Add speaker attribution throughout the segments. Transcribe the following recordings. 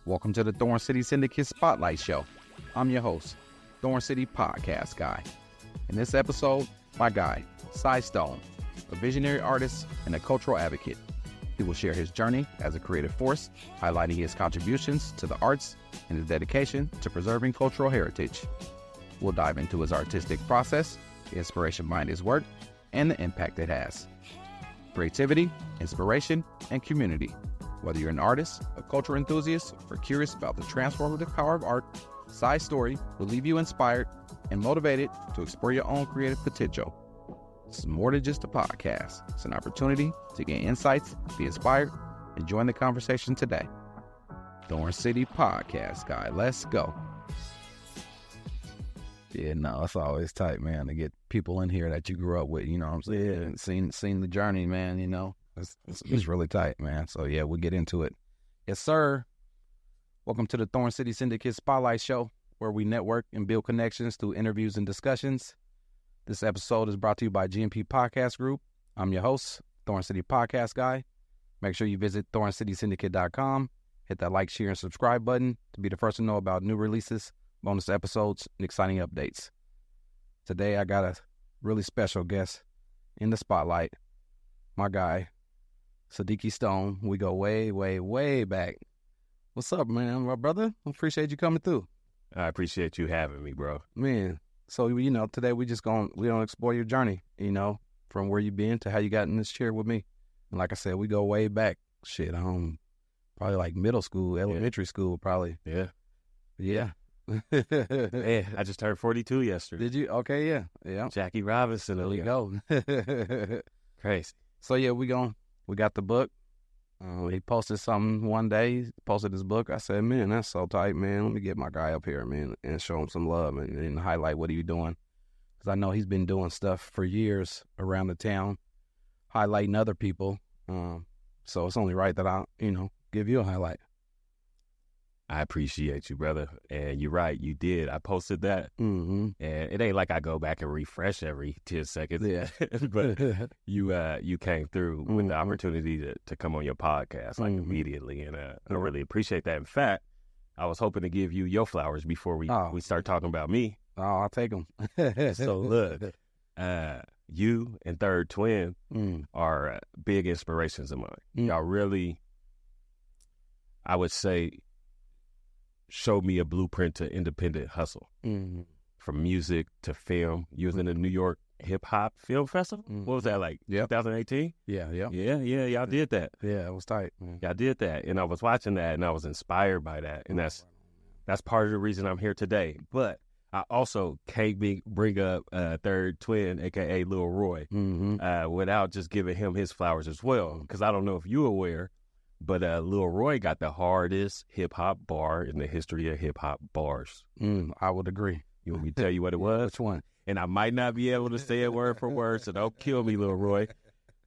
Speaker 1: Welcome to the Thorn City Syndicate Spotlight Show. I'm your host, Thorn City Podcast Guy. In this episode, my guy, Sai Stone, a visionary artist and a cultural advocate. He will share his journey as a creative force, highlighting his contributions to the arts and his dedication to preserving cultural heritage. We'll dive into his artistic process, the inspiration behind his work, and the impact it has. Creativity, inspiration, and community. Whether you're an artist, a cultural enthusiast, or curious about the transformative power of art, Sai's story will leave you inspired and motivated to explore your own creative potential. This is more than just a podcast. It's an opportunity to gain insights, be inspired, and join the conversation today. Thorn City Podcast Guy. Let's go. Yeah, no, it's always tight, man, to get people in here that you grew up with, you know what I'm saying? Yeah. Seen the journey, man, you know. It's really tight, man. So, yeah, we'll get into it. Yes, sir. Welcome to the Thorn City Syndicate Spotlight Show, where we network and build connections through interviews and discussions. This episode is brought to you by GMP Podcast Group. I'm your host, Thorn City Podcast Guy. Make sure you visit thorncitysyndicate.com. Hit that like, share, and subscribe button to be the first to know about new releases, bonus episodes, and exciting updates. Today, I got a really special guest in the spotlight. My guy, Sai Stone. We go way, way, way back. What's up, man, my brother? I appreciate you coming through.
Speaker 2: I appreciate you having me, bro.
Speaker 1: Man, so, you know, today we don't explore your journey, you know, from where you been to how you got in this chair with me. And like I said, we go way back. Shit, probably like middle school, elementary school, probably.
Speaker 2: Yeah.
Speaker 1: Yeah.
Speaker 2: Yeah, I just turned 42 yesterday.
Speaker 1: Did you? Okay, yeah. Yeah.
Speaker 2: Jackie Robinson.
Speaker 1: There you go.
Speaker 2: Crazy.
Speaker 1: So, yeah, we got the book. He posted something one day. He posted his book. I said, man, that's so tight, man. Let me get my guy up here, man, and show him some love and highlight what he's doing. Because I know he's been doing stuff for years around the town, highlighting other people. So it's only right that I, give you a highlight.
Speaker 2: I appreciate you, brother. And you're right, you did. I posted that.
Speaker 1: Mm-hmm.
Speaker 2: And it ain't like I go back and refresh every 10 seconds.
Speaker 1: Yeah.
Speaker 2: But you came through with the opportunity to come on your podcast like immediately. And I really appreciate that. In fact, I was hoping to give you your flowers before we start talking about me.
Speaker 1: Oh, I'll take them.
Speaker 2: So look, you and Third Twin are big inspirations of mine. Y'all really, I would say, showed me a blueprint to independent hustle. From music to film. You was in the New York Hip Hop Film Festival? What was that, like 2018?
Speaker 1: Yeah.
Speaker 2: Y'all did that.
Speaker 1: Yeah, it was tight.
Speaker 2: Y'all did that. And I was watching that and I was inspired by that. And that's part of the reason I'm here today. But I also can't bring up Third Twin, a.k.a. Lil Roy, without just giving him his flowers as well. Because I don't know if you're aware, but Lil Roy got the hardest hip-hop bar in the history of hip-hop bars.
Speaker 1: I would agree.
Speaker 2: You want me to tell you what it was?
Speaker 1: Which one?
Speaker 2: And I might not be able to say it word for word, so don't kill me, Lil Roy.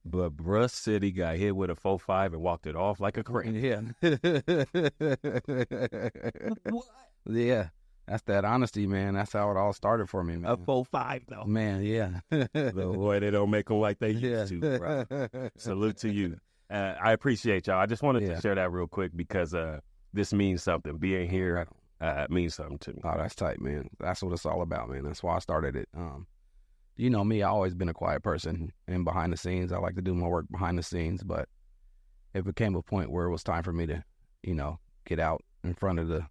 Speaker 2: But Bruh City got hit with a 4.5 and walked it off like a crane.
Speaker 1: Yeah.
Speaker 2: What?
Speaker 1: Yeah. That's that honesty, man. That's how it all started for me, man.
Speaker 2: A 4.5, though.
Speaker 1: Man, yeah.
Speaker 2: Lil Roy, they don't make them like they used to, bro. Salute to you. I appreciate y'all. I just wanted to share that real quick because this means something. Being here means something to me.
Speaker 1: Oh, that's tight, man. That's what it's all about, man. That's why I started it. You know me, I've always been a quiet person and behind the scenes. I like to do my work behind the scenes, but it became a point where it was time for me to, get out in front of the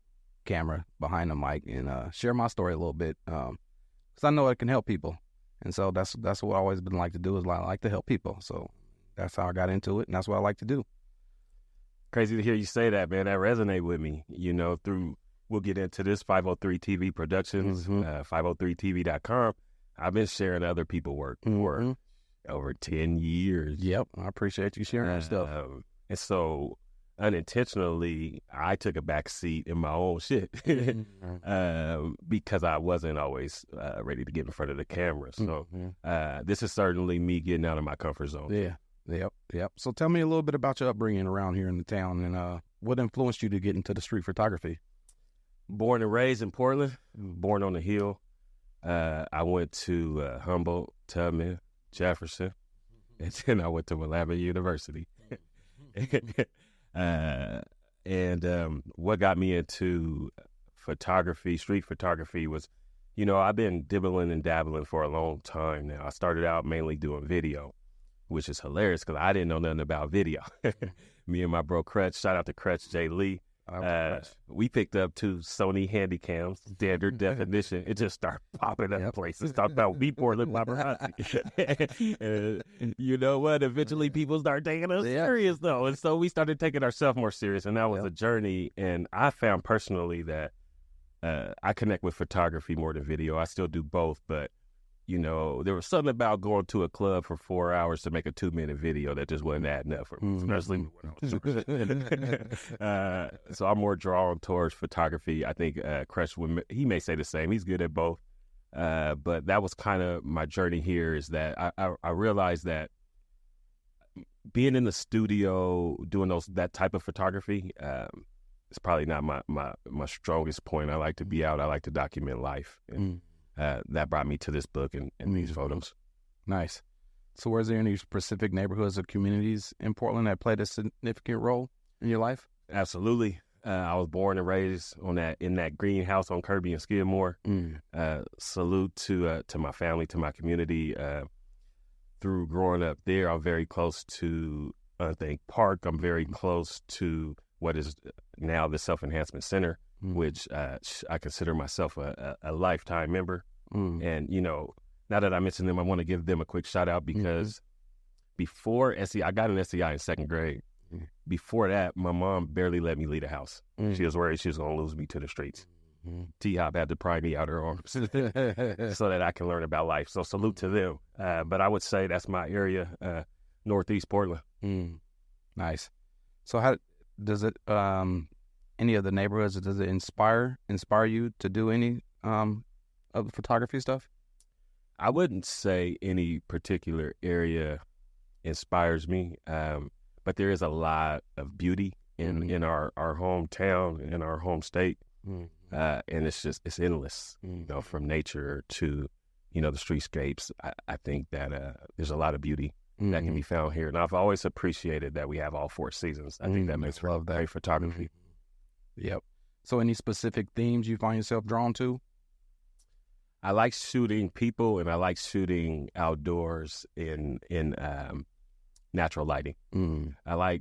Speaker 1: camera, behind the mic, and share my story a little bit because I know it can help people. And so that's what I've always been like to do is I like to help people. So that's how I got into it, and that's what I like to do.
Speaker 2: Crazy to hear you say that, man. That resonated with me, we'll get into this 503 TV Productions, 503tv.com. I've been sharing other people's work for over 10 years.
Speaker 1: Yep, I appreciate you sharing that stuff.
Speaker 2: And so unintentionally, I took a back seat in my own shit because I wasn't always ready to get in front of the camera. So this is certainly me getting out of my comfort zone.
Speaker 1: Yeah. Yep. So tell me a little bit about your upbringing around here in the town and what influenced you to get into the street photography?
Speaker 2: Born and raised in Portland, born on the Hill. I went to Humboldt, Tubman, Jefferson, and then I went to Willamette University. And And what got me into photography, street photography, was, I've been dibbling and dabbling for a long time now. I started out mainly doing video, which is hilarious because I didn't know nothing about video. Me and my bro Crutch, shout out to Crutch J. Lee. We picked up 2 Sony Handycams, standard definition. It just started popping up places. Talk about Beatport and paparazzi. You know what? Eventually people started taking us serious, though. And so we started taking ourselves more serious, and that was a journey. And I found personally that I connect with photography more than video. I still do both, but there was something about going to a club for 4 hours to make a 2-minute video that just wasn't adding up for me, especially when I was so I'm more drawn towards photography. I think Crush, he may say the same. He's good at both. But that was kind of my journey here, is that I realized that being in the studio doing that type of photography is probably not my strongest point. I like to be out. I like to document life. And, that brought me to this book and these photos.
Speaker 1: Nice. So was there any specific neighborhoods or communities in Portland that played a significant role in your life?
Speaker 2: Absolutely. I was born and raised in that greenhouse on Kirby and Skidmore. Salute to my family, to my community. Through growing up there, I'm very close to Think Park. I'm very close to what is now the Self-Enhancement Center, which I consider myself a lifetime member. And, now that I mentioned them, I want to give them a quick shout out because before SEI, I got an SEI in 2nd grade. Before that, my mom barely let me leave the house. She was worried she was going to lose me to the streets. T-Hop had to pry me out her arms so that I can learn about life. So salute to them. But I would say that's my area, Northeast Portland.
Speaker 1: Nice. So how does it, any of the neighborhoods, does it inspire you to do any of the photography stuff?
Speaker 2: I wouldn't say any particular area inspires me, but there is a lot of beauty in our hometown, in our home state, and it's endless, from nature to, the streetscapes. I think that there's a lot of beauty that can be found here, and I've always appreciated that we have all 4 seasons. I think that makes for great photography.
Speaker 1: Yep. So any specific themes you find yourself drawn to?
Speaker 2: I like shooting people, and I like shooting outdoors in natural lighting. I like,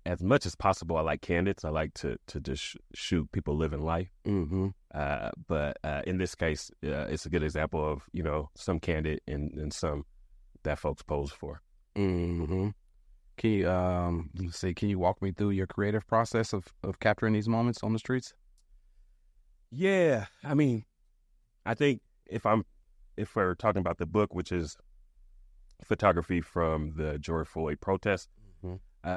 Speaker 2: as much as possible, I like candids. I like to just shoot people living life. But in this case, it's a good example of, some candid and some that folks pose for.
Speaker 1: Can you walk me through your creative process of capturing these moments on the streets?
Speaker 2: Yeah, I mean, I think if we're talking about the book, which is photography from the George Floyd protest,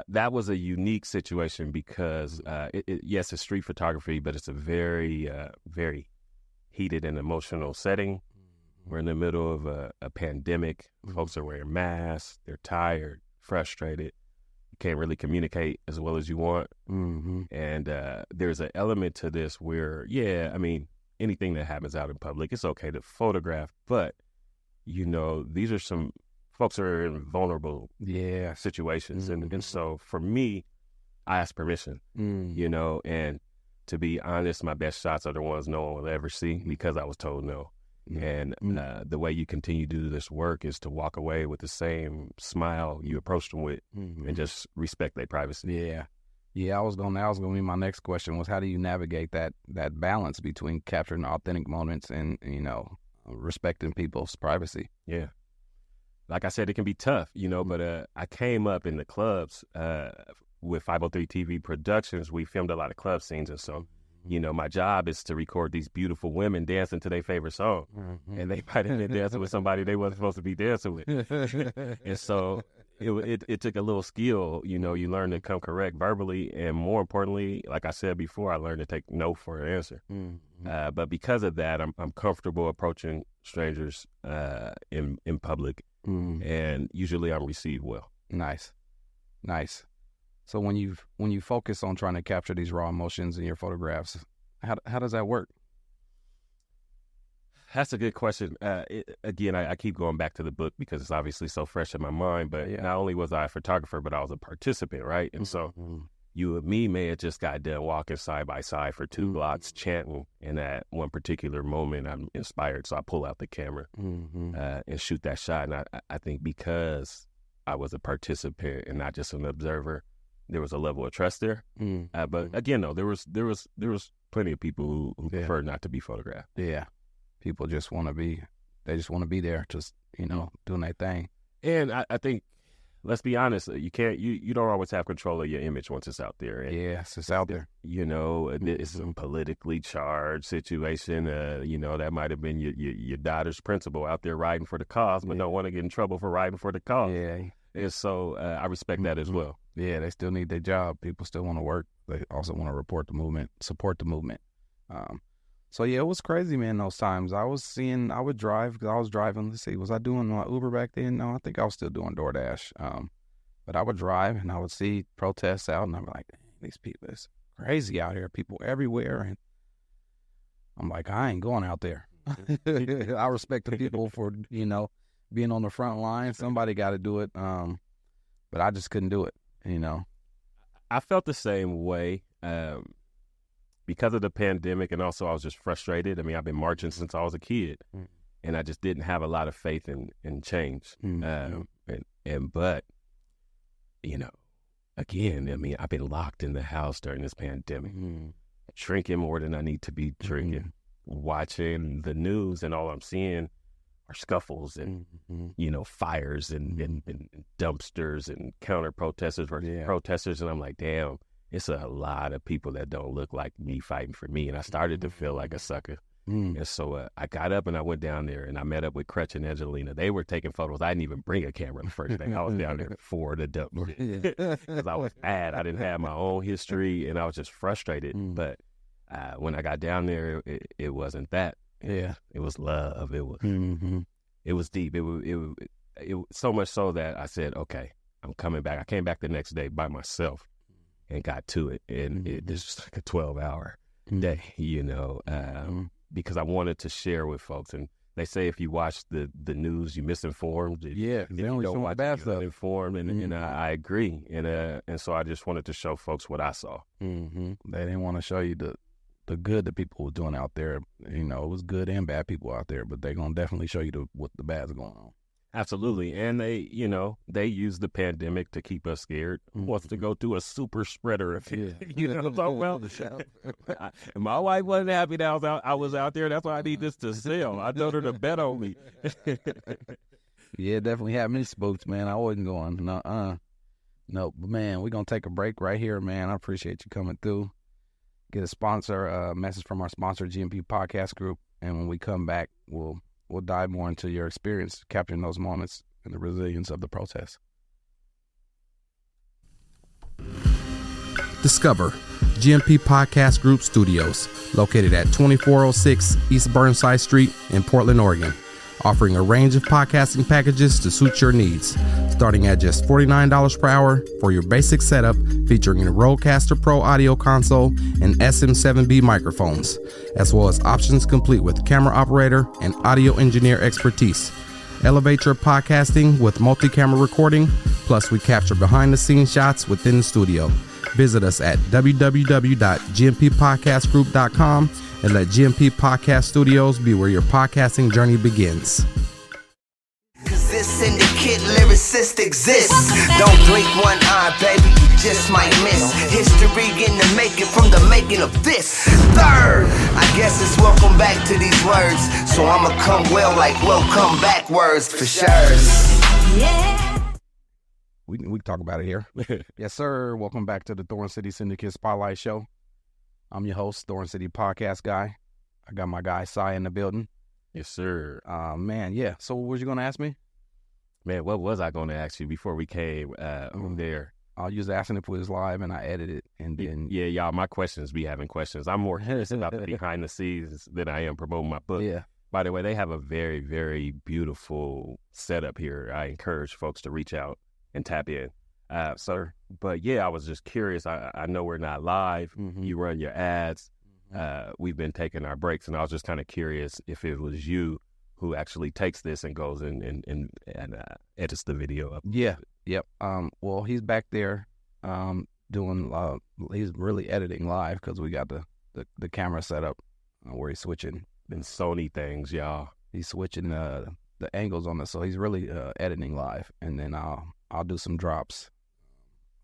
Speaker 2: that was a unique situation because yes, it's street photography, but it's a very, very heated and emotional setting. We're in the middle of a pandemic. Folks are wearing masks. They're tired, frustrated. You can't really communicate as well as you want. And there's an element to this where, anything that happens out in public, it's okay to photograph, but, these are some folks are in vulnerable situations. And so for me, I ask permission, and to be honest, my best shots are the ones no one will ever see because I was told no. And the way you continue to do this work is to walk away with the same smile you approached them with and just respect their privacy.
Speaker 1: That was gonna be my next question, was how do you navigate that balance between capturing authentic moments and, respecting people's privacy?
Speaker 2: Yeah. Like I said, it can be tough, but I came up in the clubs with 503 TV Productions. We filmed a lot of club scenes, and so my job is to record these beautiful women dancing to their favorite song. And they might have been dancing with somebody they wasn't supposed to be dancing with. And so it took a little skill, you learn to come correct verbally. And more importantly, like I said before, I learned to take no for an answer. But because of that, I'm comfortable approaching strangers in public. And usually I'm received well.
Speaker 1: Nice. So when you focus on trying to capture these raw emotions in your photographs, how does that work?
Speaker 2: That's a good question. Again, I keep going back to the book because it's obviously so fresh in my mind. But not only was I a photographer, but I was a participant, right? And so you and me may have just got done walking side by side for 2 blocks chanting, and at one particular moment I'm inspired, so I pull out the camera and shoot that shot. And I think because I was a participant and not just an observer, there was a level of trust there. But again, though, there was plenty of people who prefer not to be photographed.
Speaker 1: Yeah, people just want to be there, just doing their thing.
Speaker 2: And I think, let's be honest, you don't always have control of your image once it's out there. And,
Speaker 1: it's out there.
Speaker 2: It's a politically charged situation. That might have been your daughter's principal out there riding for the cause, but don't want to get in trouble for riding for the cause.
Speaker 1: Yeah.
Speaker 2: And so I respect that as well.
Speaker 1: Yeah, they still need their job. People still want to work. They also want to support the movement. So yeah, it was crazy, man, those times. I would drive, because I was driving, let's see, was I doing my Uber back then? No, I think I was still doing DoorDash. But I would drive and I would see protests out, and I'm like, these people, it's crazy out here, people everywhere. And I'm like, I ain't going out there. I respect the people for, being on the front line. Somebody got to do it. But I just couldn't do it,
Speaker 2: I felt the same way. Because of the pandemic, and also I was just frustrated. I mean, I've been marching since I was a kid, and I just didn't have a lot of faith in change. But again, I mean, I've been locked in the house during this pandemic, drinking more than I need to be drinking, watching the news, and all I'm seeing are scuffles and fires and dumpsters and counter protesters versus protesters, and I'm like, damn. It's a lot of people that don't look like me fighting for me. And I started to feel like a sucker. And so I got up and I went down there and I met up with Crutch and Angelina. They were taking photos. I didn't even bring a camera the first day. I was down there for the dump. Because I was mad. I didn't have my own history and I was just frustrated. But when I got down there, it wasn't that.
Speaker 1: Yeah.
Speaker 2: It was love. It was it was deep. It was so much so that I said, okay, I'm coming back. I came back the next day by myself. And got to it, and it was like a 12-hour day, because I wanted to share with folks. And they say if you watch the news, you misinformed.
Speaker 1: They only show the bad stuff.
Speaker 2: Informed, and I agree. And so I just wanted to show folks what I saw.
Speaker 1: They didn't want to show you the good that people were doing out there. It was good and bad people out there, but they're gonna definitely show you what the bad's going on.
Speaker 2: Absolutely. And they use the pandemic to keep us scared. Wants to go through a super spreader event. And my wife wasn't happy that I was out there. That's why I need this to sell. I told her to bet on me.
Speaker 1: Yeah, definitely had me spooked, man. I wasn't going. No, but man, we're going to take a break right here, man. I appreciate you coming through. Get a message from our sponsor, GMP Podcast Group. And when we come back, we'll dive more into your experience capturing those moments and the resilience of the protest.
Speaker 3: Discover GMP Podcast Group Studios, located at 2406 East Burnside Street in Portland, Oregon, offering a range of podcasting packages to suit your needs, starting at just $49 per hour for your basic setup, featuring a Rodecaster Pro audio console and SM7B microphones, as well as options complete with camera operator and audio engineer expertise. Elevate your podcasting with multi-camera recording, plus we capture behind-the-scenes shots within the studio. Visit us at www.gmpodcastgroup.com and let GMP Podcast Studios be where your podcasting journey begins.
Speaker 4: Cause this syndicate lyricist exists. Don't blink one eye, baby, you just might miss history in the making from the making of this. Third, I guess it's welcome back to these words. So I'ma come well like welcome backwards for sure.
Speaker 1: Yeah. We can talk about it here. Yes, sir. Welcome back to the Thorn City Syndicate Spotlight Show. I'm your host, Thorn City Podcast Guy. I got my guy Sai in the building.
Speaker 2: Yes, sir.
Speaker 1: Man, yeah. So what was you going to ask me?
Speaker 2: Man, what was I going to ask you before we came there?
Speaker 1: I was asking if it was live, and I edited it. And then
Speaker 2: yeah, y'all, my questions be having questions. I'm more curious about the behind the scenes than I am promoting my book.
Speaker 1: Yeah.
Speaker 2: By the way, they have a very, very beautiful setup here. I encourage folks to reach out and tap in. But yeah, I was just curious. I know we're not live. Mm-hmm. You run your ads. We've been taking our breaks, and I was just kind of curious if it was you who actually takes this and goes and edits the video up.
Speaker 1: Yeah. Yep. Well, he's back there
Speaker 3: doing, he's really editing live because we got the camera set up where he's switching.
Speaker 2: And Sony things, y'all.
Speaker 3: He's switching the angles on this, so he's really editing live. And then I'll do some drops,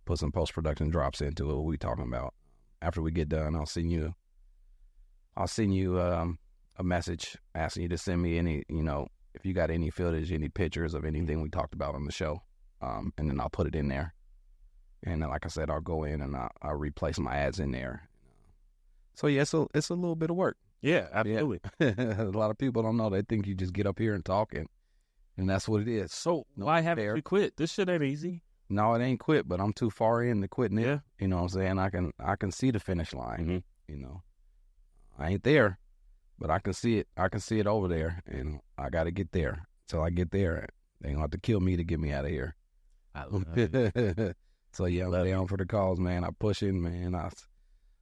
Speaker 3: put some post-production drops into it, what we talking about. After we get done, I'll send you a message asking you to send me any, if you got any footage, any pictures of anything we talked about on the show. And then I'll put it in there. And then, like I said, I'll go in and I'll replace my ads in there. So yeah, it's a little bit of work.
Speaker 2: Yeah, absolutely.
Speaker 3: Yeah. A lot of people don't know. They think you just get up here and talk, and that's what it is.
Speaker 2: So why haven't you quit? This shit ain't easy.
Speaker 3: No, it ain't quit, but I'm too far in to quitting it.
Speaker 2: Yeah.
Speaker 3: You know what I'm saying? I can see the finish line.
Speaker 2: Mm-hmm.
Speaker 3: I ain't there, but I can see it. I can see it over there, and I got to get there. Till I get there, they gonna have to kill me to get me out of here.
Speaker 2: I love it.
Speaker 3: So yeah, I'm down for the cause, man. I'm pushing, man.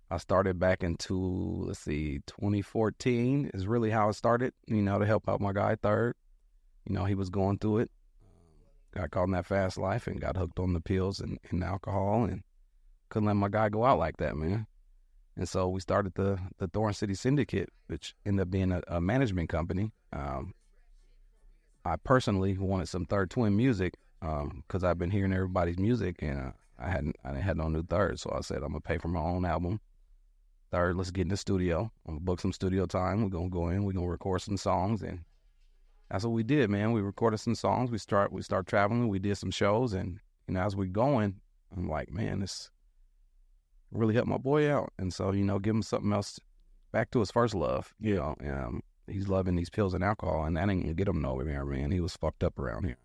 Speaker 3: I started back into 2014 is really how it started. To help out my guy Third. He was going through it. Got caught in that fast life and got hooked on the pills and alcohol, and couldn't let my guy go out like that, man. And so we started the Thorn City Syndicate, which ended up being a management company. I personally wanted some Third Twin music because I've been hearing everybody's music, and I had no new Third, so I said I'm gonna pay for my own album. Third, let's get in the studio. I'm gonna book some studio time. We're gonna go in. We're gonna record some songs, and that's what we did, man. We recorded some songs. We start traveling. We did some shows, and as we're going, I'm like, man, this really helped my boy out. And so, give him something else back to his first love. He's loving these pills and alcohol, and that ain't gonna get him nowhere, man. He was fucked up around here.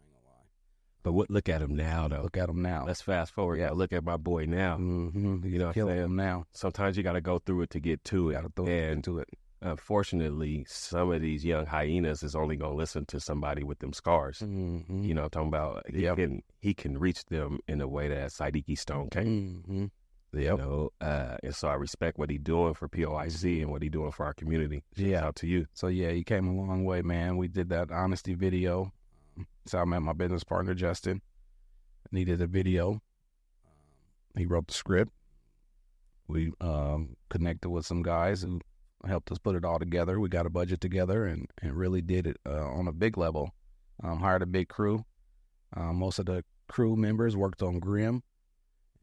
Speaker 2: But look at him now, though.
Speaker 3: Look at him now.
Speaker 2: Let's fast forward. Yeah, look at my boy now.
Speaker 3: Mm-hmm.
Speaker 2: You know what I'm saying?
Speaker 3: Him now.
Speaker 2: Sometimes you got to go through it to get to it. Unfortunately, some of these young hyenas is only going to listen to somebody with them scars.
Speaker 3: Mm-hmm.
Speaker 2: I'm talking about he can reach them in a way that Sai Stone can't.
Speaker 3: Mm-hmm. Yep.
Speaker 2: And so I respect what he doing for POIC and what he doing for our community. Shout out to you.
Speaker 3: So yeah, he came a long way, man. We did that honesty video. So I met my business partner, Justin. Needed a video. He wrote the script. We connected with some guys who helped us put it all together. We got a budget together and really did it on a big level. Hired a big crew. Most of the crew members worked on Grimm.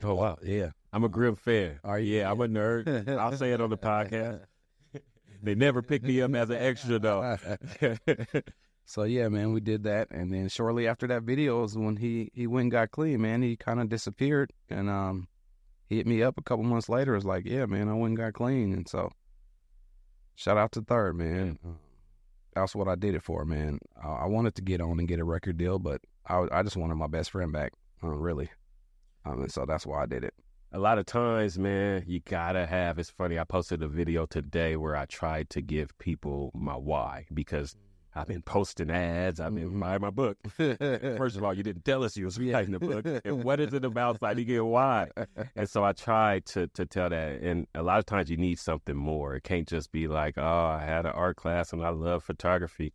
Speaker 2: Oh, wow.
Speaker 3: Yeah.
Speaker 2: I'm a Grimm fan.
Speaker 3: Are you?
Speaker 2: Yeah, I'm a nerd. I'll say it on the podcast. They never picked me up as an extra, though.
Speaker 3: So, yeah, man, we did that. And then shortly after that video was when he went and got clean, man. He kind of disappeared. And he hit me up a couple months later. It was like, yeah, man, I went and got clean. And so, shout out to Third, man. That's what I did it for, man. I wanted to get on and get a record deal, but I just wanted my best friend back, really. And so that's why I did it.
Speaker 2: A lot of times, man, you gotta have, it's funny, I posted a video today where I tried to give people my why, because I've been posting ads, I've been buying my book. First of all, you didn't tell us you was writing the book. And what is it about so I get why? And so I tried to tell that. And a lot of times you need something more. It can't just be like, oh, I had an art class and I love photography.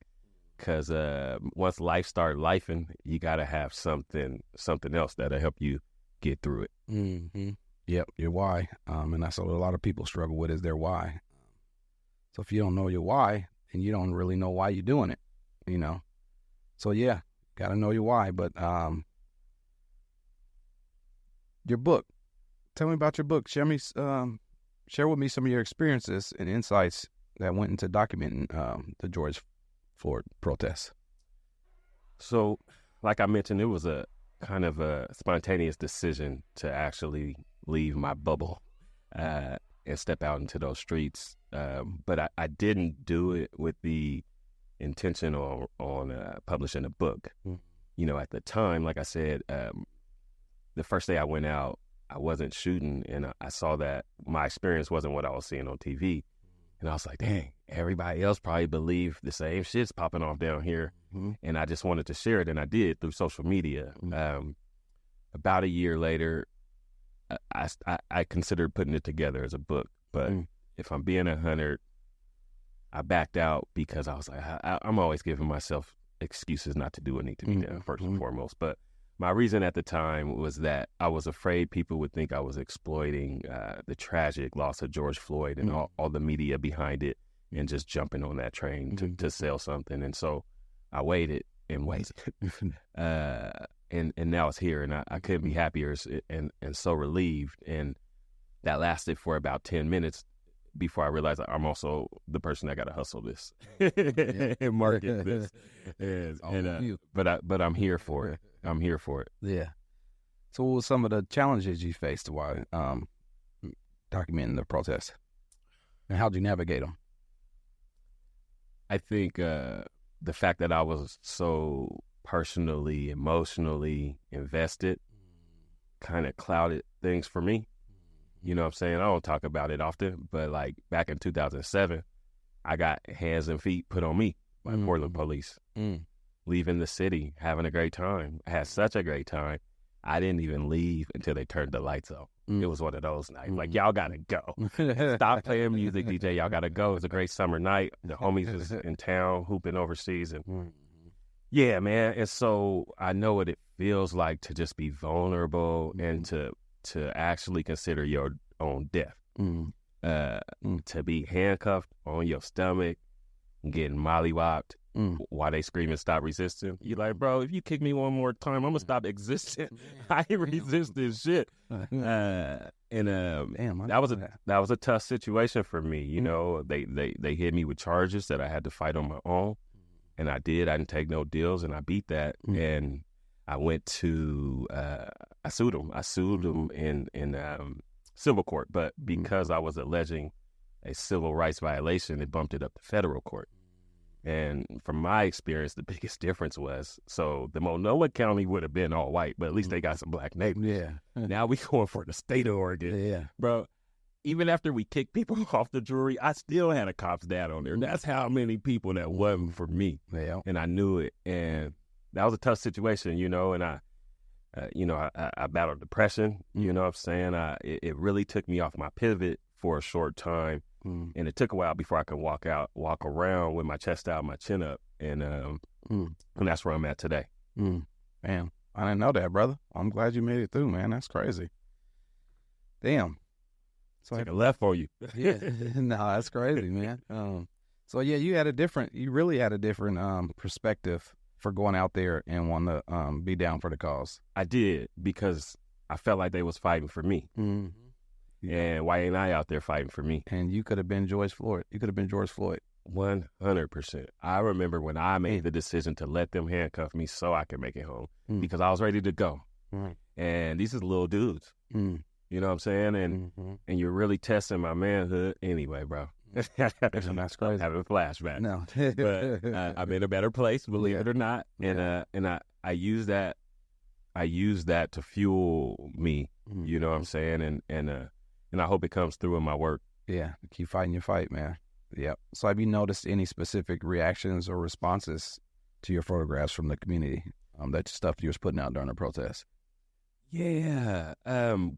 Speaker 2: Because once life start lifing, you gotta have something else that'll help you get through it.
Speaker 3: Mm-hmm. Yep, your why. And that's what a lot of people struggle with, is their why. So if you don't know your why, then you don't really know why you're doing it, So yeah, got to know your why. But your book, tell me about your book. Share with me some of your experiences and insights that went into documenting the George Floyd protests.
Speaker 2: So, like I mentioned, it was a kind of a spontaneous decision to actually leave my bubble and step out into those streets. But I didn't do it with the intention on publishing a book. At the time, like I said, the first day I went out, I wasn't shooting, and I saw that my experience wasn't what I was seeing on TV. And I was like, dang, everybody else probably believe the same shit's popping off down here. And I just wanted to share it, and I did through social media. About a year later, I considered putting it together as a book. But if I'm being 100, I backed out because I was like, I'm always giving myself excuses not to do what need to be done, first and foremost. But my reason at the time was that I was afraid people would think I was exploiting the tragic loss of George Floyd and all the media behind it and just jumping on that train to sell something. And so I waited and waited. And now it's here, and I couldn't be happier and so relieved. And that lasted for about 10 minutes before I realized I'm also the person that got to hustle this and market this. But I'm here for it. I'm here for it.
Speaker 1: Yeah. So what were some of the challenges you faced while documenting the protest? And how'd you navigate them?
Speaker 2: I think the fact that I was so personally, emotionally invested kind of clouded things for me. You know what I'm saying? I don't talk about it often, but like back in 2007, I got hands and feet put on me by Portland police. Leaving the city, having a great time. I had such a great time. I didn't even leave until they turned the lights off. It was one of those nights. Like, y'all got to go. Stop playing music, DJ. Y'all got to go. It was a great summer night. The homies was in town hooping overseas. And yeah, man. And so I know what it feels like to just be vulnerable and to actually consider your own death. To be handcuffed on your stomach, getting mollywopped while they screaming, stop resisting. You're like, bro, if you kick me one more time, I'm going to stop existing. I ain't resisting shit. That was a tough situation for me. You know, they hit me with charges that I had to fight on my own. And I did. I didn't take no deals, and I beat that. And I went to, I sued them. I sued them in civil court, but because I was alleging a civil rights violation, it bumped it up to federal court. And from my experience, the biggest difference was, so the Multnomah County would have been all white, but at least they got some black neighbors.
Speaker 1: Yeah.
Speaker 2: Now we going for the state of Oregon.
Speaker 1: Yeah.
Speaker 2: Bro, even after we kicked people off the jury, I still had a cop's dad on there. That's how many people that wasn't for me.
Speaker 1: Yeah.
Speaker 2: And I knew it. And that was a tough situation, you know, and I battled depression, you know what I'm saying? It really took me off my pivot for a short time. And it took a while before I could walk around with my chest out, my chin up. And that's where I'm at today.
Speaker 1: Man, I didn't know that, brother. I'm glad you made it through, man. That's crazy. Damn.
Speaker 2: So I left for you.
Speaker 1: Yeah. No, that's crazy, man. So yeah, you really had a different perspective for going out there and wanting to be down for the cause.
Speaker 2: I did, because I felt like they was fighting for me. And why ain't I out there fighting for me?
Speaker 1: And you could have been George Floyd.
Speaker 2: 100%. I remember when I made the decision to let them handcuff me so I could make it home, because I was ready to go. And these is little dudes. You know what I'm saying? And you're really testing my manhood anyway, bro.
Speaker 1: That's crazy.
Speaker 2: Having flashbacks.
Speaker 1: No.
Speaker 2: But I'm in a better place, believe it or not. And I use that to fuel me. You know what I'm saying? And I hope it comes through in my work.
Speaker 1: Yeah, keep fighting your fight, man. Yep. So have you noticed any specific reactions or responses to your photographs from the community, that stuff you was putting out during the protest?
Speaker 2: Yeah.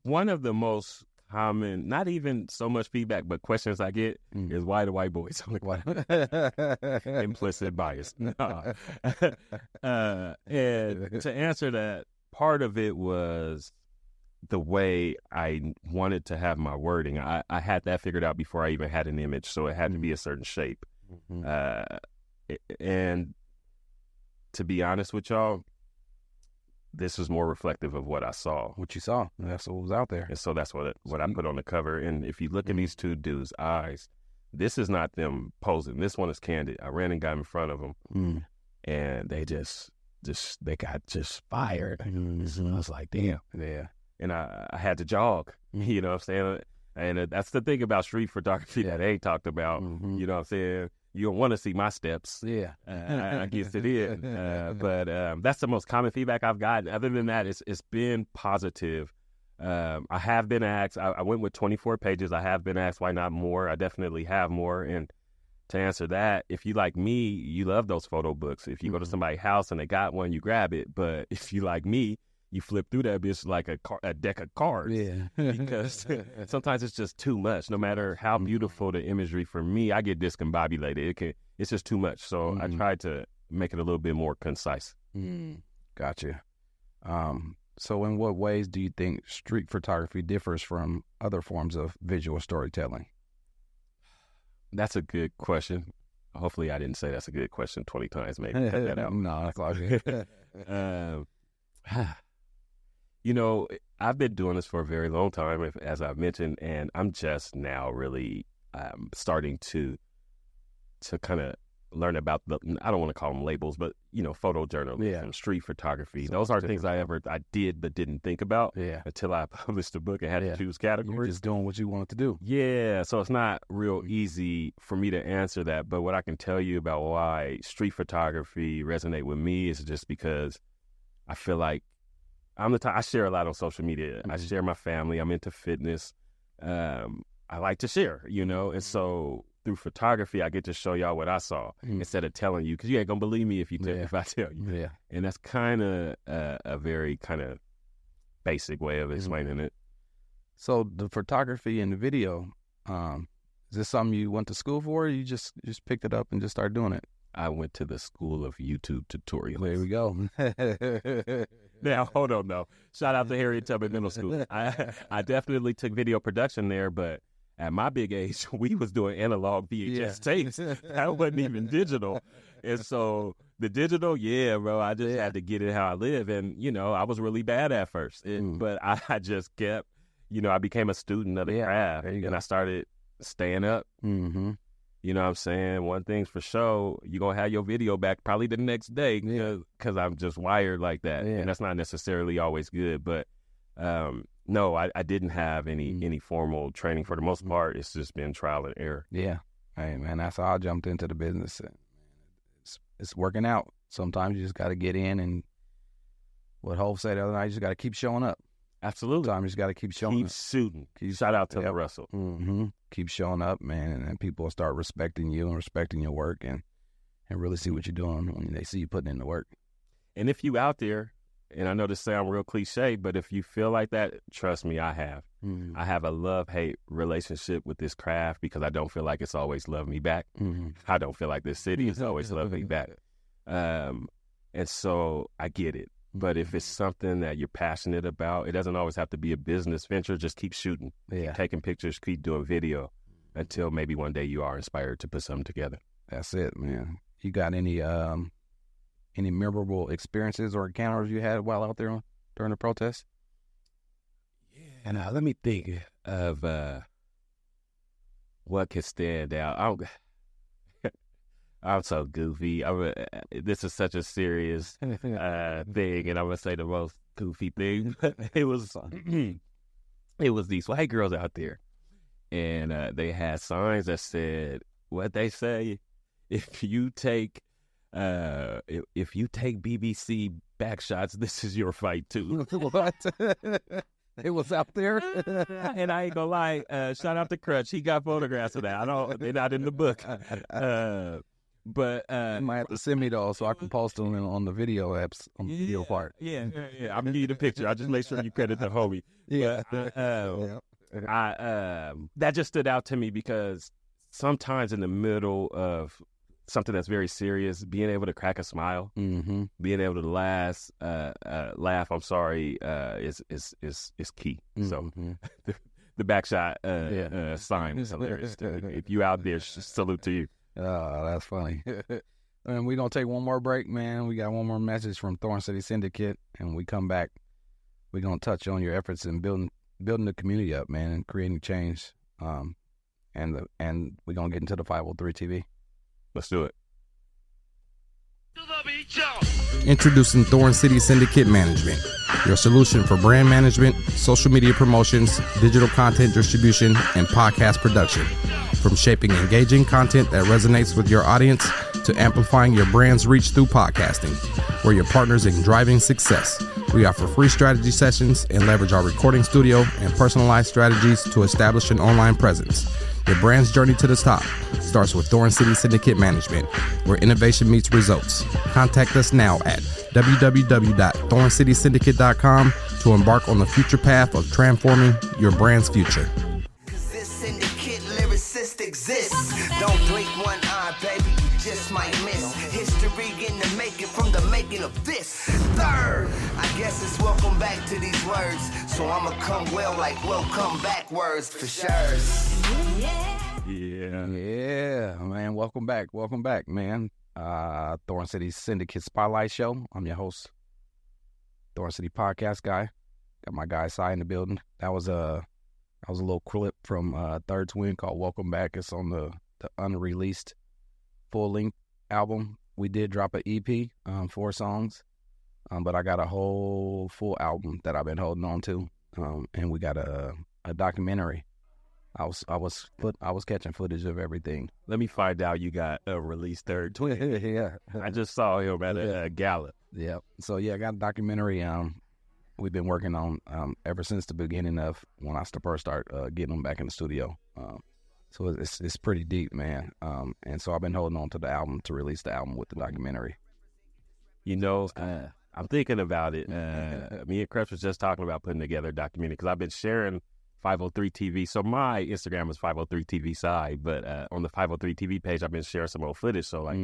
Speaker 2: One of the most common, not even so much feedback, but questions I get is, why the white boys? I'm like, what? Implicit bias. No. And to answer that, part of it was the way I wanted to have my wording. I had that figured out before I even had an image, so it had to be a certain shape. And to be honest with y'all, this is more reflective of what I saw.
Speaker 1: What you saw. That's what was out there.
Speaker 2: And so that's what I put on the cover. And if you look at these two dudes' eyes, this is not them posing. This one is candid. I ran and got in front of them, and they they got fired. And I was like, damn.
Speaker 1: Yeah.
Speaker 2: And I had to jog, you know what I'm saying? And that's the thing about street photography that ain't talked about, you know what I'm saying? You don't want to see my steps.
Speaker 1: Yeah.
Speaker 2: I guess it is. But that's the most common feedback I've gotten. Other than that, it's been positive. I have been asked, I went with 24 pages. I have been asked, why not more? I definitely have more. And to answer that, if you like me, you love those photo books. If you go to somebody's house and they got one, you grab it. But if you like me, you flip through that bitch like a deck of cards.
Speaker 1: Yeah.
Speaker 2: Because sometimes it's just too much. No matter how beautiful the imagery, for me, I get discombobulated. It's just too much. So I tried to make it a little bit more concise.
Speaker 1: Gotcha. So in what ways do you think street photography differs from other forms of visual storytelling?
Speaker 2: That's a good question. Hopefully I didn't say that's a good question 20 times, maybe. Cut that out.
Speaker 1: No, that's all good.
Speaker 2: You know, I've been doing this for a very long time, as I've mentioned, and I'm just now really starting to kind of learn about I don't want to call them labels, but, you know, photojournalism, street photography. Those are things I did but didn't think about until I published a book and had to choose categories.
Speaker 1: You're just doing what you wanted to do.
Speaker 2: Yeah, so it's not real easy for me to answer that. But what I can tell you about why street photography resonate with me is just because I feel like I'm the type, I share a lot on social media. I share my family. I'm into fitness. I like to share, you know, and so through photography, I get to show y'all what I saw instead of telling you, because you ain't gonna believe me if I tell you. Yeah, and that's kind of a very kind of basic way of explaining it.
Speaker 1: So the photography and the video, is this something you went to school for, or you just picked it up and just started doing it?
Speaker 2: I went to the school of YouTube tutorials.
Speaker 1: There we go.
Speaker 2: Now, hold on, though. Shout out to Harriet Tubman Middle School. I definitely took video production there, but at my big age, we was doing analog VHS tapes. That wasn't even digital. And so the digital, bro, I just had to get it how I live. And, you know, I was really bad at first. But I just kept, you know, I became a student of the craft. And I started staying up. Mm-hmm. You know what I'm saying? One thing's for sure, you're going to have your video back probably the next day because I'm just wired like that. Yeah. And that's not necessarily always good. But, no, I didn't have any formal training for the most part. It's just been trial and error.
Speaker 1: Yeah. Hey, man, that's how I jumped into the business. It's working out. Sometimes you just got to get in, and what Hov said the other night, you just got to keep showing up.
Speaker 2: Absolutely.
Speaker 1: Sometimes you just got to keep showing up.
Speaker 2: Keep shooting. Shout out to Russell.
Speaker 1: Mm-hmm. Keep showing up, man, and then people will start respecting you and respecting your work and really see what you're doing when they see you putting in the work.
Speaker 2: And if you out there, and I know this sounds real cliche, but if you feel like that, trust me, I have. Mm-hmm. I have a love-hate relationship with this craft because I don't feel like it's always loved me back. Mm-hmm. I don't feel like this city has always loved me back. And so I get it. But if it's something that you're passionate about, it doesn't always have to be a business venture. Just keep shooting, keep taking pictures, keep doing video until maybe one day you are inspired to put something together.
Speaker 1: That's it, man. You got any memorable experiences or encounters you had while out there during the protest?
Speaker 2: Yeah, now let me think of what could stand out. I'm so goofy. This is such a serious thing, and I'm gonna say the most goofy thing. It was these white girls out there, and they had signs that said what they say: if you take BBC back shots, this is your fight too.
Speaker 1: What? It was out there,
Speaker 2: and I ain't gonna lie. Shout out to Crutch. He got photographs of that. They're not in the book. But
Speaker 1: you might have to send me those so I can post them on the video apps on the video part.
Speaker 2: Yeah. I'm gonna give you the picture. I'll just make sure you credit the homie. Yeah. That just stood out to me because sometimes in the middle of something that's very serious, being able to crack a smile, being able to laugh. I'm sorry, is key. So the back shot sign is hilarious. If you out there, salute to you.
Speaker 1: Oh, that's funny. And we're going to take one more break, man. We got one more message from Thorn City Syndicate, and when we come back, we're going to touch on your efforts in building the community up, man, and creating change. And we're going to get into the 503 TV.
Speaker 2: Let's do it.
Speaker 3: Introducing Thorn City Syndicate Management, your solution for brand management, social media promotions, digital content distribution, and podcast production. From shaping engaging content that resonates with your audience to amplifying your brand's reach through podcasting, we're your partners in driving success. We offer free strategy sessions and leverage our recording studio and personalized strategies to establish an online presence. Your brand's journey to the top starts with Thorn City Syndicate Management, where innovation meets results. Contact us now at www.thorncitysyndicate.com to embark on the future path of transforming your brand's future.
Speaker 4: lyricist exists. Don't blink one eye, baby, you just might miss. History in the making from the making of this. Third, I guess it's welcome back to these words. So I'ma come well like welcome back words for sure.
Speaker 1: Yeah, man. Welcome back, man. Thorn City Syndicate Spotlight Show. I'm your host, Thorn City Podcast Guy. Got my guy Sai in the building. That was a little clip from Third Twin called "Welcome Back." It's on the unreleased full length album. We did drop an EP, 4 songs, but I got a whole full album that I've been holding on to, and we got a documentary. I was catching footage of everything.
Speaker 2: Let me find out you got a released Third Twin.
Speaker 1: Yeah,
Speaker 2: I just saw him at a gala.
Speaker 1: Yeah. So yeah, I got a documentary. We've been working on ever since the beginning of when I first start getting them back in the studio. So it's pretty deep, man. And so I've been holding on to the album to release the album with the documentary.
Speaker 2: You know, I'm thinking about it. Me and Krebs was just talking about putting together a documentary because I've been sharing 503 TV. So my Instagram is 503 TV Sai, but on the 503 TV page, I've been sharing some old footage. So like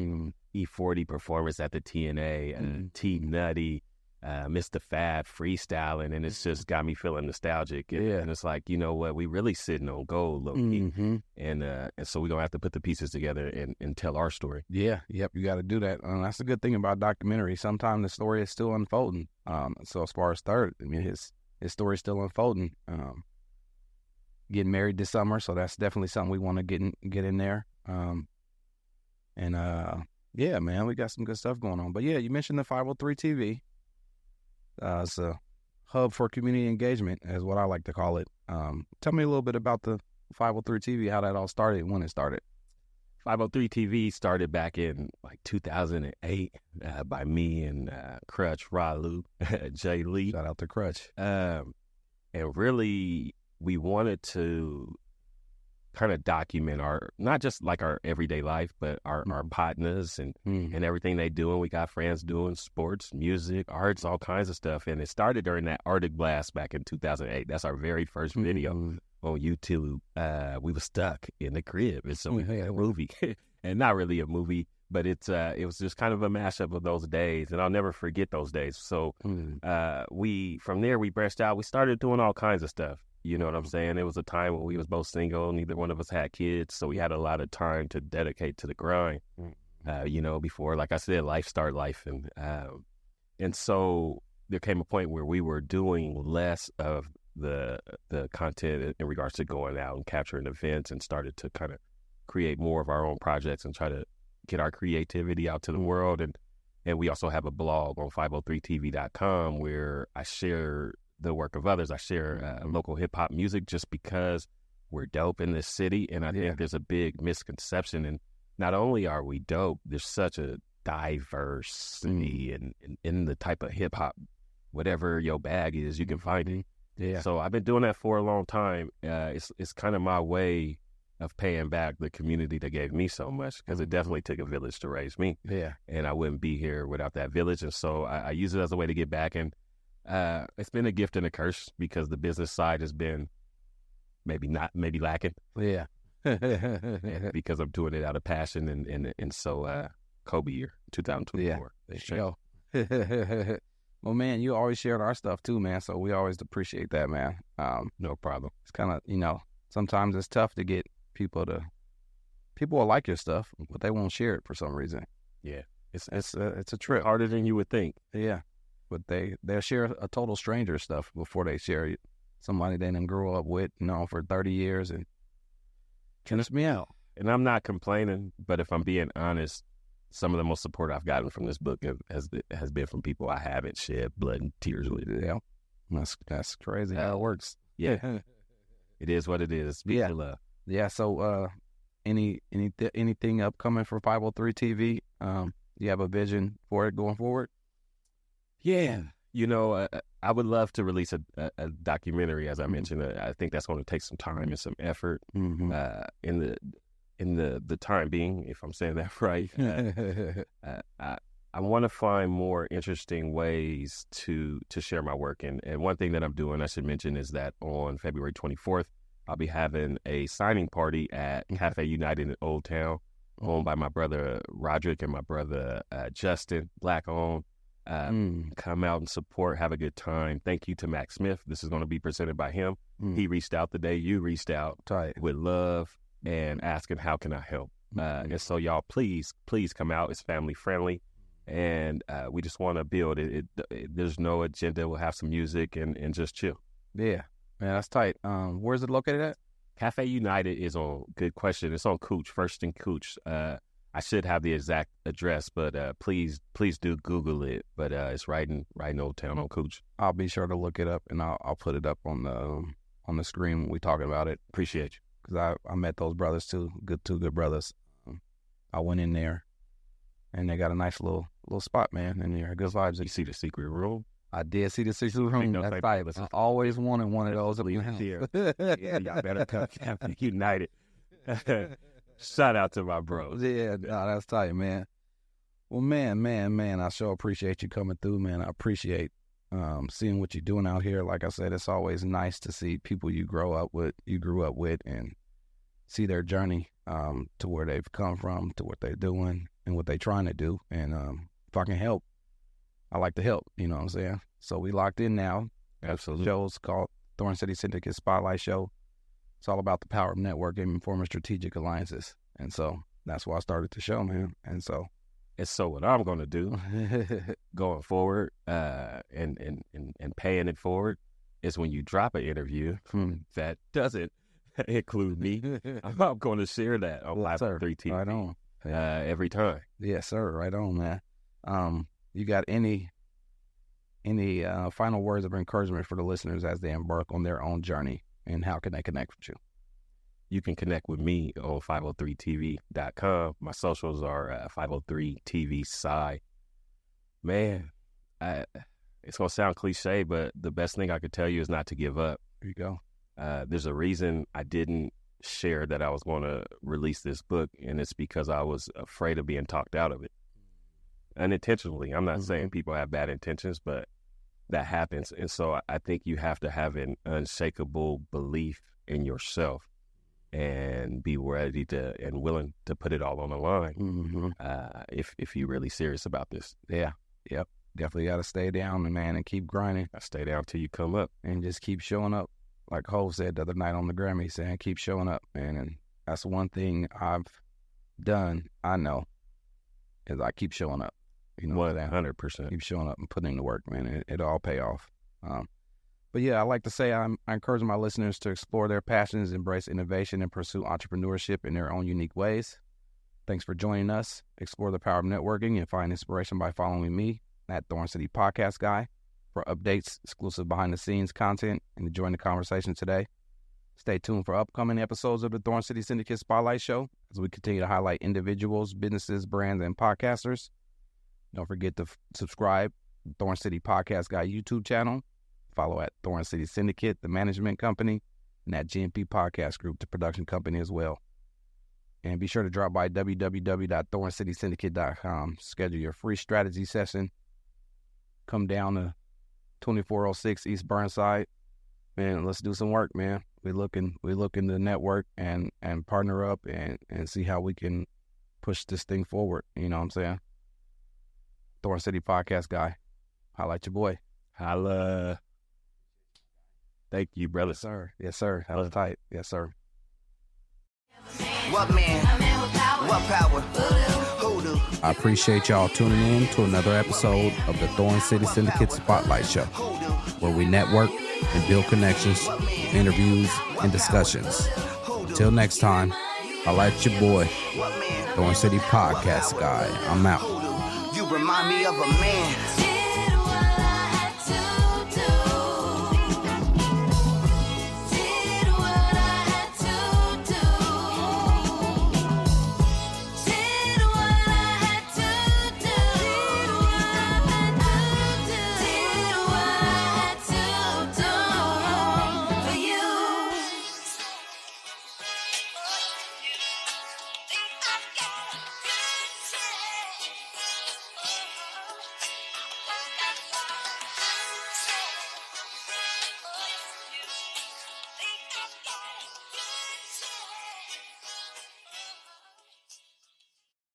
Speaker 2: E40 performance at the TNA, T Nutty, Mr. Fab freestyling, and it's just got me feeling nostalgic. And it's like, you know what, we really sitting on gold, low key. And so we're gonna have to put the pieces together and tell our story.
Speaker 1: Yeah, yep, you got to do that. That's the good thing about documentary. Sometimes the story is still unfolding. So as far as Third, I mean, his story is still unfolding. Getting married this summer, so that's definitely something we want to get in there. Yeah, man, we got some good stuff going on. But yeah, you mentioned the 503 TV. It's a hub for community engagement, is what I like to call it. Tell me a little bit about the 503 TV, how that all started, when it started.
Speaker 2: 503 TV started back in like 2008 by me and Crutch, Ralu, Jay Lee.
Speaker 1: Shout out to Crutch.
Speaker 2: And really, we wanted to kind of document not just like our everyday life, but our partners and everything they do. And we got friends doing sports, music, arts, all kinds of stuff. And it started during that Arctic blast back in 2008. That's our very first video on YouTube. We were stuck in the crib. And so we made a movie. And not really a movie, but it was just kind of a mashup of those days. And I'll never forget those days. So from there, we branched out. We started doing all kinds of stuff. You know what I'm saying? It was a time when we was both single. Neither one of us had kids. So we had a lot of time to dedicate to the grind, before, like I said, life start life. And so there came a point where we were doing less of the content in regards to going out and capturing events, and started to kind of create more of our own projects and try to get our creativity out to the world. And we also have a blog on 503tv.com where I share the work of others. I share local hip-hop music just because we're dope in this city, and I think there's a big misconception. And not only are we dope, there's such a diversity in the type of hip-hop. Whatever your bag is, you can find it. Yeah. So I've been doing that for a long time. It's kind of my way of paying back the community that gave me so much, because it definitely took a village to raise me. Yeah. And I wouldn't be here without that village. And so I use it as a way to get back. And it's been a gift and a curse, because the business side has been maybe lacking. Yeah. Because I'm doing it out of passion, and so Kobe year 2024.
Speaker 1: Yeah. Well, man, you always shared our stuff too, man. So we always appreciate that, man.
Speaker 2: No problem.
Speaker 1: It's kind of, sometimes it's tough to get people will like your stuff, but they won't share it for some reason. Yeah. It's a trip.
Speaker 2: Harder than you would think.
Speaker 1: Yeah. But they'll share a total stranger stuff before they share somebody they didn't grow up with, for 30 years, and catch me out.
Speaker 2: And I'm not complaining, but if I'm being honest, some of the most support I've gotten from this book has been from people I haven't shed blood and tears with.
Speaker 1: Yeah, that's crazy how it works.
Speaker 2: Yeah, it is what it is. Peace and love.
Speaker 1: Yeah. So, anything upcoming for 503 TV? You have a vision for it going forward?
Speaker 2: Yeah, I would love to release a documentary, as I mentioned. I think that's going to take some time and some effort in the time being, if I'm saying that right. I want to find more interesting ways to share my work. And one thing that I'm doing, I should mention, is that on February 24th, I'll be having a signing party at Cafe United in Old Town, owned by my brother Roderick and my brother Justin, Black owned. Come out and support, have a good time. Thank you to Mac Smith. This is going to be presented by him. He reached out the day you reached out with love and asking, how can I help? And so y'all, please come out. It's family friendly. And we just want to build it. There's no agenda. We'll have some music and just chill.
Speaker 1: Yeah, man, that's tight. Where's it located at?
Speaker 2: Cafe United is on, good question. It's on Cooch, First and Cooch. I should have the exact address, but please do Google it. But it's right in Old Town on Cooch.
Speaker 1: I'll be sure to look it up, and I'll put it up on the screen when we talking about it.
Speaker 2: Appreciate you.
Speaker 1: Because I met those brothers too, two good brothers. I went in there, and they got a nice little spot, man, in there. Good vibes.
Speaker 2: You see the secret room?
Speaker 1: I did see the secret room. That's right. I always wanted one of those up in the house.
Speaker 2: Yeah, y'all better come Cafe United. Shout out to my bros.
Speaker 1: Yeah, no, that's tight, man. Well, man, I sure appreciate you coming through, man. I appreciate seeing what you're doing out here. Like I said, it's always nice to see people you grew up with, and see their journey to where they've come from, to what they're doing, and what they're trying to do. And if I can help, I like to help, you know what I'm saying? So we locked in now.
Speaker 2: Absolutely.
Speaker 1: The show's called Thorn City Syndicate Spotlight Show. It's all about the power of networking and forming strategic alliances. And so that's why I started the show, man. And so
Speaker 2: what I'm going to do going forward and paying it forward is when you drop an interview that doesn't include me, I'm going to share that on Live 3 TV.
Speaker 1: Right on.
Speaker 2: Every time.
Speaker 1: Yes, sir. Right on, man. You got any final words of encouragement for the listeners as they embark on their own journey, and how can they connect with you?
Speaker 2: You can connect with me on 503tv.com. My socials are 503TV Sai. Man, it's going to sound cliche, but the best thing I could tell you is not to give up.
Speaker 1: There you go.
Speaker 2: There's a reason I didn't share that I was going to release this book, and it's because I was afraid of being talked out of it. Unintentionally. I'm not saying people have bad intentions, but that happens. And so I think you have to have an unshakable belief in yourself and be ready to and willing to put it all on the line if you're really serious about this.
Speaker 1: Yeah. Yep. Definitely got to stay down, man, and keep grinding.
Speaker 2: I stay down till you come up.
Speaker 1: And just keep showing up. Like Hov said the other night on the Grammy, saying keep showing up, man. And that's one thing I've done, I know, is I keep showing up. You know,
Speaker 2: 100%.
Speaker 1: Keep showing up and putting in the work, man. It'll all pay off. But yeah, I like to say I encourage my listeners to explore their passions, embrace innovation, and pursue entrepreneurship in their own unique ways. Thanks for joining us. Explore the power of networking and find inspiration by following me at Thorn City Podcast Guy for updates, exclusive behind-the-scenes content, and to join the conversation today. Stay tuned for upcoming episodes of the Thorn City Syndicate Spotlight Show as we continue to highlight individuals, businesses, brands, and podcasters. Don't forget to subscribe to the Thorn City Podcast Guy YouTube channel. Follow at Thorn City Syndicate, the management company, and at GMP Podcast Group, the production company as well. And be sure to drop by www.thorncitysyndicate.com. Schedule your free strategy session. Come down to 2406 East Burnside. Man, let's do some work, man. We're looking to network and partner up and see how we can push this thing forward. You know what I'm saying? Thorn City Podcast Guy. Holla at your boy.
Speaker 2: Holla. Thank you, brother.
Speaker 1: Yes, sir. Yes, sir. That was tight. Yes, sir.
Speaker 4: What man? What power? Hoodoo.
Speaker 3: I appreciate y'all tuning in to another episode of the Thorn City Syndicate Spotlight Show, where we network and build connections, interviews, and discussions. Till next time, I like your boy, Thorn City Podcast Guy. I'm out.
Speaker 4: You remind me of a man.